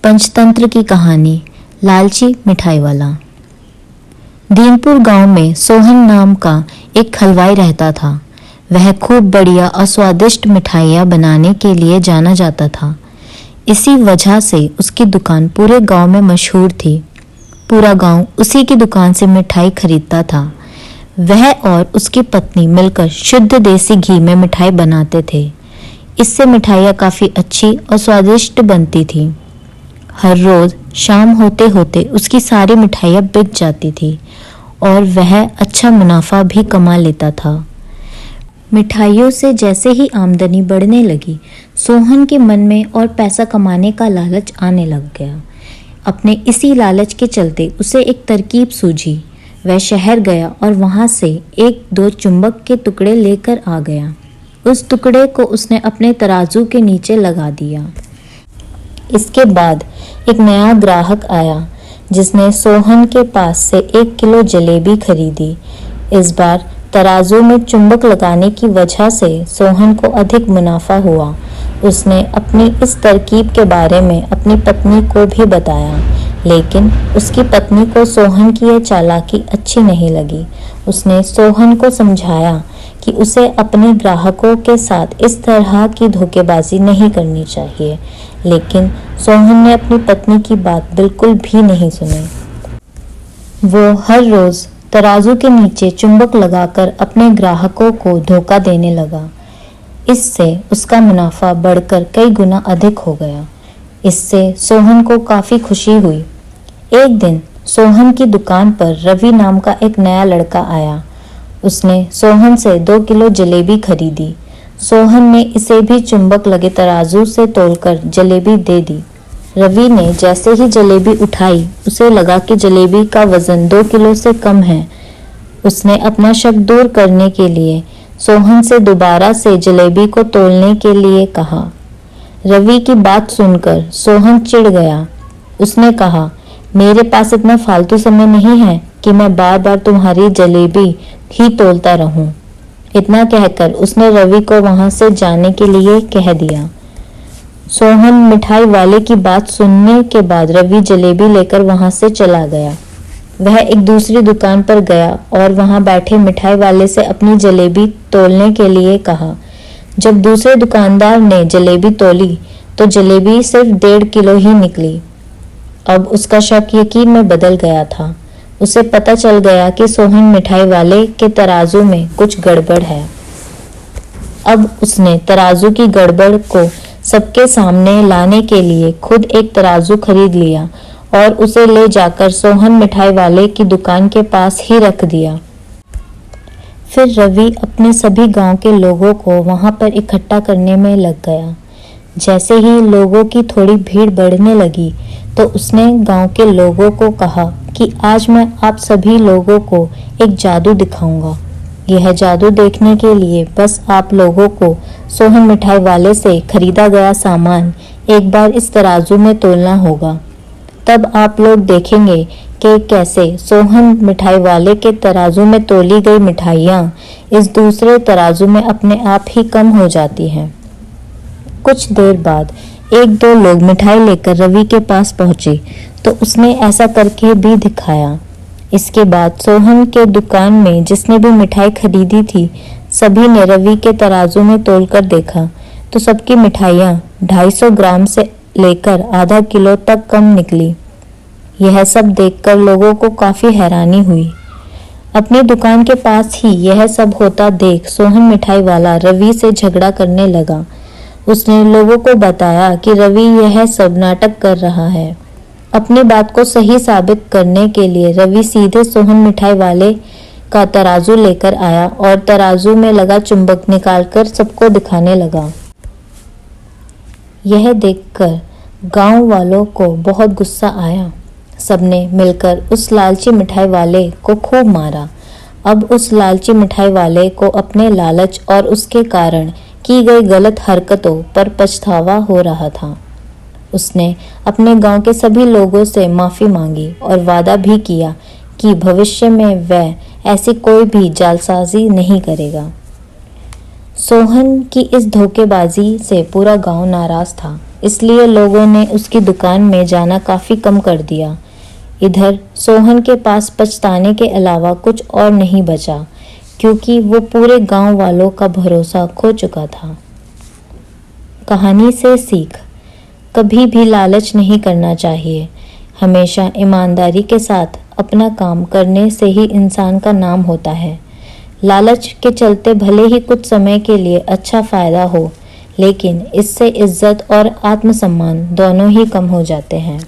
पंचतंत्र की कहानी। लालची मिठाई वाला। दीनपुर गांव में सोहन नाम का एक हलवाई रहता था। वह खूब बढ़िया और स्वादिष्ट मिठाइयाँ बनाने के लिए जाना जाता था। इसी वजह से उसकी दुकान पूरे गांव में मशहूर थी। पूरा गांव उसी की दुकान से मिठाई खरीदता था। वह और उसकी पत्नी मिलकर शुद्ध देसी घी में मिठाई बनाते थे। इससे मिठाइयाँ काफ़ी अच्छी और स्वादिष्ट बनती थी। हर रोज़ शाम होते होते उसकी सारी मिठाइयाँ बिक जाती थी और वह अच्छा मुनाफा भी कमा लेता था। मिठाइयों से जैसे ही आमदनी बढ़ने लगी, सोहन के मन में और पैसा कमाने का लालच आने लग गया। अपने इसी लालच के चलते उसे एक तरकीब सूझी। वह शहर गया और वहाँ से एक दो चुंबक के टुकड़े लेकर आ गया। उस टुकड़े को उसने अपने तराजू के नीचे लगा दिया। इसके बाद एक नया ग्राहक आया जिसने सोहन के पास से 1 किलो जलेबी खरीदी। इस बार तराजू में चुंबक लगाने की वजह से सोहन को अधिक मुनाफा हुआ। उसने अपनी इस तरकीब के बारे में अपनी पत्नी को भी बताया, लेकिन उसकी पत्नी को सोहन की यह चालाकी अच्छी नहीं लगी। उसने सोहन को समझाया कि उसे अपने ग्राहकों के साथ इस तरह की धोखेबाजी नहीं करनी चाहिए, लेकिन सोहन ने अपनी पत्नी की बात बिल्कुल भी नहीं सुनी। वो हर रोज़ तराजू के नीचे चुंबक लगाकर अपने ग्राहकों को धोखा देने लगा। इससे उसका मुनाफा बढ़कर कई गुना अधिक हो गया। इससे सोहन को काफ़ी खुशी हुई। एक दिन सोहन की दुकान पर रवि नाम का एक नया लड़का आया। उसने सोहन से 2 किलो जलेबी खरीदी। सोहन ने इसे भी चुंबक लगे तराजू से तोलकर जलेबी दे दी। रवि ने जैसे ही जलेबी उठाई, उसे लगा कि जलेबी का वजन 2 किलो से कम है। उसने अपना शक दूर करने के लिए सोहन से दोबारा से जलेबी को तोलने के लिए कहा। रवि की बात सुनकर सोहन चिढ़ गया। उसने कहा, मेरे पास इतना फालतू समय नहीं है कि मैं बार बार तुम्हारी जलेबी ही तोलता रहूं। इतना कहकर उसने रवि को वहां से जाने के लिए कह दिया। सोहन मिठाई वाले की बात सुनने के बाद रवि जलेबी लेकर वहां से चला गया। वह एक दूसरी दुकान पर गया और वहां बैठे मिठाई वाले से अपनी जलेबी तोलने के लिए कहा। जब दूसरे दुकानदार ने जलेबी तोली तो जलेबी सिर्फ 1.5 किलो ही निकली। अब उसका शक यकीन में बदल गया था। उसे पता चल गया कि सोहन मिठाई वाले के तराजू में कुछ गड़बड़ है। अब उसने तराजू की गड़बड़ को सबके सामने लाने के लिए खुद एक तराजू खरीद लिया और उसे ले जाकर सोहन मिठाई वाले की दुकान के पास ही रख दिया। फिर रवि अपने सभी गांव के लोगों को वहां पर इकट्ठा करने में लग गया। जैसे ही लोगों की थोड़ी भीड़ बढ़ने लगी तो उसने गांव के लोगों को कहा कि आज मैं आप सभी लोगों को एक जादू दिखाऊंगा। यह जादू देखने के लिए बस आप लोगों को सोहन मिठाई वाले से खरीदा गया सामान एक बार इस तराजू में तोलना होगा। तब आप लोग देखेंगे कि कैसे सोहन मिठाई वाले के तराजू में तोली गई मिठाइयाँ इस दूसरे तराजू में अपने आप ही कम हो जाती हैं। कुछ देर बाद 1-2 लोग मिठाई लेकर रवि के पास पहुंचे तो उसने ऐसा करके भी दिखाया। इसके बाद सोहन के दुकान में जिसने भी मिठाई खरीदी थी, सभी ने रवि के तराजू में तोलकर देखा तो सबकी मिठाइयाँ 250 ग्राम से लेकर आधा किलो तक कम निकली। यह सब देखकर लोगों को काफ़ी हैरानी हुई। अपनी दुकान के पास ही यह सब होता देख सोहन मिठाई वाला रवि से झगड़ा करने लगा। उसने लोगों को बताया कि रवि यह सब नाटक कर रहा है। अपनी बात को सही साबित करने के लिए रवि सीधे सोहन मिठाई वाले का तराजू लेकर आया और तराजू में लगा चुंबक निकालकर सबको दिखाने लगा। यह देखकर गांव वालों को बहुत गुस्सा आया। सबने मिलकर उस लालची मिठाई वाले को खूब मारा। अब उस लालची मिठाई वाले को अपने लालच और उसके कारण की गई गलत हरकतों पर पछतावा हो रहा था। उसने अपने गांव के सभी लोगों से माफ़ी मांगी और वादा भी किया कि भविष्य में वह ऐसी कोई भी जालसाजी नहीं करेगा। सोहन की इस धोखेबाजी से पूरा गांव नाराज था। इसलिए लोगों ने उसकी दुकान में जाना काफ़ी कम कर दिया। इधर सोहन के पास पछताने के अलावा कुछ और नहीं बचा, क्योंकि वो पूरे गांव वालों का भरोसा खो चुका था। कहानी से सीख: कभी भी लालच नहीं करना चाहिए। हमेशा ईमानदारी के साथ अपना काम करने से ही इंसान का नाम होता है। लालच के चलते भले ही कुछ समय के लिए अच्छा फायदा हो, लेकिन इससे इज्जत और आत्मसम्मान दोनों ही कम हो जाते हैं।